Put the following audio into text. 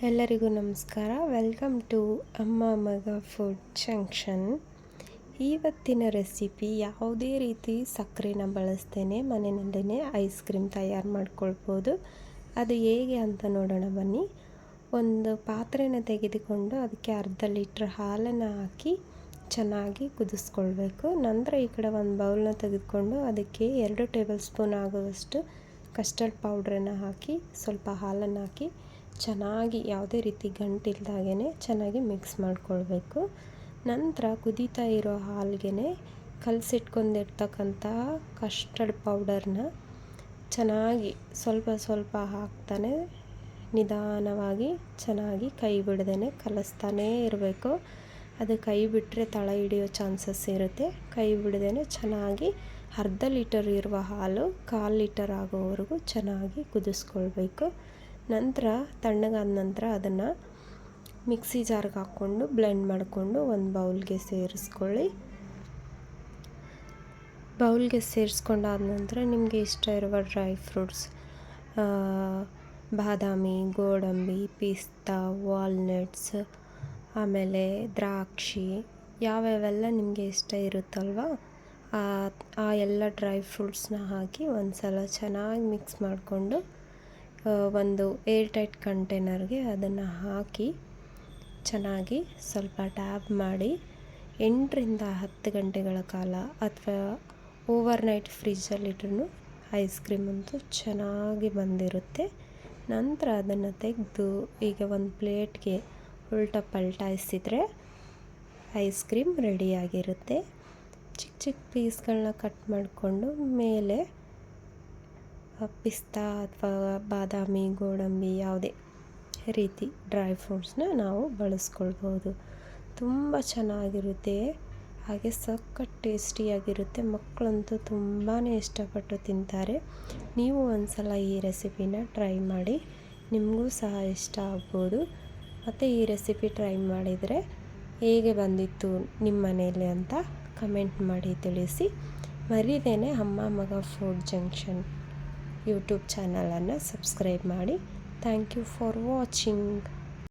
ಎಲ್ಲರಿಗೂ ನಮಸ್ಕಾರ. Welcome to ಅಮ್ಮ ಮಗ ಫುಡ್ ಜಂಕ್ಷನ್. ಇವತ್ತಿನ ರೆಸಿಪಿ ಯಾವುದೇ ರೀತಿ ಸಕ್ಕರೆನ ಬಳಸ್ತೇನೆ ಮನೆಯಲ್ಲೇ ಐಸ್ ಕ್ರೀಮ್ ತಯಾರು ಮಾಡ್ಕೊಳ್ಬೋದು. ಅದು ಹೇಗೆ ಅಂತ ನೋಡೋಣ ಬನ್ನಿ. ಒಂದು ಪಾತ್ರೆನ ತೆಗೆದುಕೊಂಡು ಅದಕ್ಕೆ ಅರ್ಧ ಲೀಟ್ರ್ ಹಾಲನ್ನು ಹಾಕಿ ಚೆನ್ನಾಗಿ ಕುದಿಸ್ಕೊಳ್ಬೇಕು. ನಂತರ ಈ ಕಡೆ ಒಂದು ಬೌಲ್ನ ತೆಗೆದುಕೊಂಡು ಅದಕ್ಕೆ 2 ಟೇಬಲ್ ಸ್ಪೂನ್ ಆಗುವಷ್ಟು ಕಸ್ಟರ್ಡ್ ಪೌಡ್ರನ್ನು ಹಾಕಿ ಸ್ವಲ್ಪ ಹಾಲನ್ನು ಹಾಕಿ ಚೆನ್ನಾಗಿ ಯಾವುದೇ ರೀತಿ ಗಂಟಿಲ್ದಾಗೆ ಚೆನ್ನಾಗಿ ಮಿಕ್ಸ್ ಮಾಡ್ಕೊಳ್ಬೇಕು. ನಂತರ ಕುದೀತಾ ಇರೋ ಹಾಲಿಗೆ ಕಲಸಿಟ್ಕೊಂಡಿರ್ತಕ್ಕಂತಹ ಕಸ್ಟರ್ಡ್ ಪೌಡರ್ನ ಚೆನ್ನಾಗಿ ಸ್ವಲ್ಪ ಹಾಕ್ತಾನೆ ನಿಧಾನವಾಗಿ ಚೆನ್ನಾಗಿ ಕೈ ಬಿಡದೇ ಕಲಿಸ್ತಾನೇ ಇರಬೇಕು. ಅದು ಕೈ ಬಿಟ್ಟರೆ ತಳ ಹಿಡಿಯೋ ಚಾನ್ಸಸ್ ಇರುತ್ತೆ. ಕೈ ಬಿಡದೇ ಚೆನ್ನಾಗಿ ಅರ್ಧ ಲೀಟರ್ ಇರುವ ಹಾಲು 1/4 ಲೀಟರ್ ಆಗೋವರೆಗೂ ಚೆನ್ನಾಗಿ ಕುದಿಸ್ಕೊಳ್ಬೇಕು. ನಂತರ ತಣ್ಣಗಾದ ನಂತರ ಅದನ್ನು ಮಿಕ್ಸಿ ಜಾರ್ಗೆ ಹಾಕ್ಕೊಂಡು ಬ್ಲೆಂಡ್ ಮಾಡಿಕೊಂಡು ಒಂದು ಬೌಲ್ಗೆ ಸೇರಿಸ್ಕೊಳ್ಳಿ. ಬೌಲ್ಗೆ ಸೇರಿಸ್ಕೊಂಡಾದ ನಂತರ ನಿಮಗೆ ಇಷ್ಟ ಇರುವ ಡ್ರೈ ಫ್ರೂಟ್ಸ್, ಬಾದಾಮಿ, ಗೋಡಂಬಿ, ಪಿಸ್ತಾ, ವಾಲ್ನಟ್ಸ್, ಆಮೇಲೆ ದ್ರಾಕ್ಷಿ ಯಾವ್ಯಾವೆಲ್ಲ ನಿಮಗೆ ಇಷ್ಟ ಇರುತ್ತಲ್ವ ಆ ಎಲ್ಲ ಡ್ರೈ ಫ್ರೂಟ್ಸ್ನ ಹಾಕಿ ಒಂದು ಸಲ ಚೆನ್ನಾಗಿ ಮಿಕ್ಸ್ ಮಾಡಿಕೊಂಡು ಒಂದು ಏರ್ ಟೈಟ್ ಕಂಟೈನರ್ಗೆ ಅದನ್ನು ಹಾಕಿ ಚೆನ್ನಾಗಿ ಸ್ವಲ್ಪ ಟ್ಯಾಪ್ ಮಾಡಿ 8ರಿಂದ 10 ಗಂಟೆಗಳ ಕಾಲ ಅಥವಾ ಓವರ್ನೈಟ್ ಫ್ರಿಜ್ಜಲ್ಲಿಟ್ರೂ ಐಸ್ ಕ್ರೀಮ್ ಅಂತೂ ಚೆನ್ನಾಗಿ ಬಂದಿರುತ್ತೆ. ನಂತರ ಅದನ್ನು ತೆಗೆದು ಈಗ ಒಂದು ಪ್ಲೇಟ್ಗೆ ಉಲ್ಟಾ ಪಲ್ಟಾಯಿಸಿದರೆ ಐಸ್ ಕ್ರೀಮ್ ರೆಡಿಯಾಗಿರುತ್ತೆ. ಚಿಕ್ಕ ಪೀಸ್ಗಳನ್ನ ಕಟ್ ಮಾಡಿಕೊಂಡು ಮೇಲೆ ಪಿಸ್ತಾ ಅಥವಾ ಬಾದಾಮಿ, ಗೋಡಂಬಿ ಯಾವುದೇ ರೀತಿ ಡ್ರೈ ಫ್ರೂಟ್ಸ್ನ ನಾವು ಬಳಸ್ಕೊಳ್ಬೋದು. ತುಂಬ ಚೆನ್ನಾಗಿರುತ್ತೆ, ಹಾಗೆ ಸಖತ್ ಟೇಸ್ಟಿಯಾಗಿರುತ್ತೆ. ಮಕ್ಕಳಂತೂ ತುಂಬಾ ಇಷ್ಟಪಟ್ಟು ತಿಂತಾರೆ. ನೀವು ಒಂದು ಸಲ ಈ ರೆಸಿಪಿನ ಟ್ರೈ ಮಾಡಿ, ನಿಮಗೂ ಸಹ ಇಷ್ಟ ಆಗ್ಬೋದು. ಮತ್ತು ಈ ರೆಸಿಪಿ ಟ್ರೈ ಮಾಡಿದರೆ ಹೇಗೆ ಬಂದಿತ್ತು ನಿಮ್ಮ ಮನೆಯಲ್ಲಿ ಅಂತ ಕಮೆಂಟ್ ಮಾಡಿ ತಿಳಿಸಿ. ಮರಿದೇನೆ Amma Maga food junction YouTube ಚಾನಲನ್ನು ಸಬ್ಸ್ಕ್ರೈಬ್ ಮಾಡಿ. Thank you for watching.